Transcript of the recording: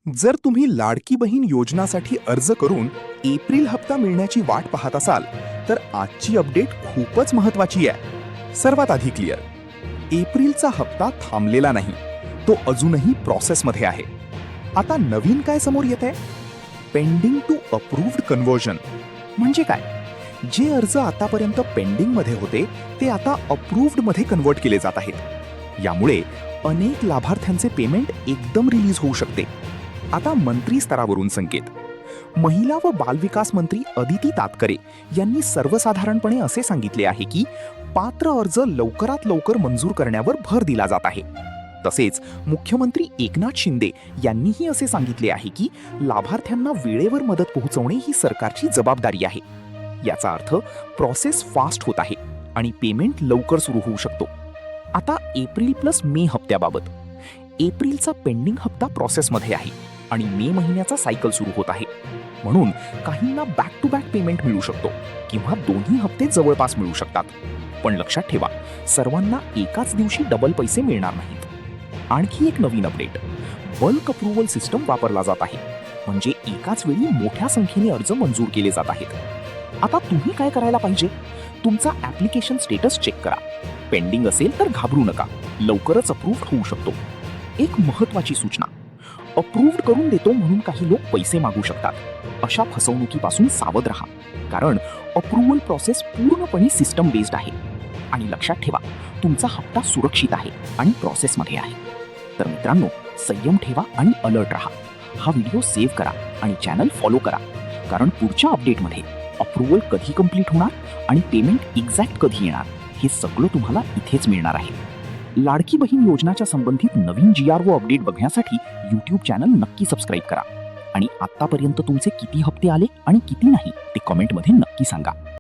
जर तुम्ही लाडकी बहीण योजनासाठी अर्ज करून एप्रिल हप्ता मिळण्याची वाट पाहत असाल तर आजची अपडेट खूपच महत्वाची आहे. सर्वात आधी क्लिअर, एप्रिलचा हप्ता थांबलेला नाही, तो अजूनही प्रोसेसमध्ये आहे. आता नवीन काय समोर येत आहे? Pending to approved conversion. म्हणजे काय? जे अर्ज आतापर्यंत पेंडिंगमध्ये होते ते आता अप्रूव्डमध्ये कन्व्हर्ट केले जात आहेत. यामुळे अनेक लाभार्थ्यांचे पेमेंट एकदम रिलीज होऊ शकते. आता मंत्री स्तरावरून संकेत. महिला व बालविकास मंत्री अदिती तातकरे यांनी सर्वसाधारणपणे असे सांगितले आहे की पात्र अर्ज लवकरात लवकर मंजूर करण्यावर भर दिला जात आहे. तसेच मुख्यमंत्री एकनाथ शिंदे यांनीही असे सांगितले आहे की लाभार्थ्यांना वेळेवर मदत पोहोचवणे ही सरकारची जबाबदारी आहे. याचा अर्थ प्रोसेस फास्ट होत आहे आणि पेमेंट लवकर सुरू होऊ शकतो. आता एप्रिल प्लस मे हप्त्याबाबत. एप्रिलचा पेंडिंग हप्ता प्रोसेसमध्ये आहे आणि मे महिन्याचा सायकल सुरू होत आहे. म्हणून काहींना बॅक टू बॅक पेमेंट मिळू शकतो किंवा दोन्ही हप्ते जवळपास मिळू शकतात. पण लक्षात ठेवा, सर्वांना एकाच दिवशी डबल पैसे मिळणार नाहीत. आणखी एक नवीन अपडेट, बल्क अप्रूव्हल सिस्टम वापरला जात आहे. म्हणजे एकाच वेळी मोठ्या संख्येने अर्ज मंजूर केले जात आहेत. आता तुम्ही काय करायला पाहिजे? तुमचा ॲप्लिकेशन स्टेटस चेक करा. पेंडिंग असेल तर घाबरू नका, लवकरच अप्रूव्ड होऊ शकतो. एक महत्त्वाची सूचना, अप्रूव्ड करून देतो म्हणून काही लोक पैसे मागू शकतात. अशा फसवणुकीपासून सावध राहा, कारण अप्रूव्हल प्रोसेस पूर्णपणे सिस्टम बेस्ड आहे. आणि लक्षात ठेवा, तुमचा हप्ता सुरक्षित आहे आणि प्रोसेसमध्ये आहे. तर मित्रांनो, संयम ठेवा आणि अलर्ट राहा. हा व्हिडिओ सेव्ह करा आणि चॅनल फॉलो करा, कारण पुढच्या अपडेटमध्ये अप्रूव्हल कधी कंप्लीट होणार आणि पेमेंट एक्झॅक्ट कधी येणार हे सगळं तुम्हाला इथेच मिळणार आहे. लाडकी बहीण योजनाच्या संबंधित नवीन GRO अपडेट बघण्यासाठी YouTube चॅनल नक्की सबस्क्राईब करा. आणि आतापर्यंत तुमचे किती हप्ते आले आणि किती नाही ते कमेंटमध्ये नक्की सांगा.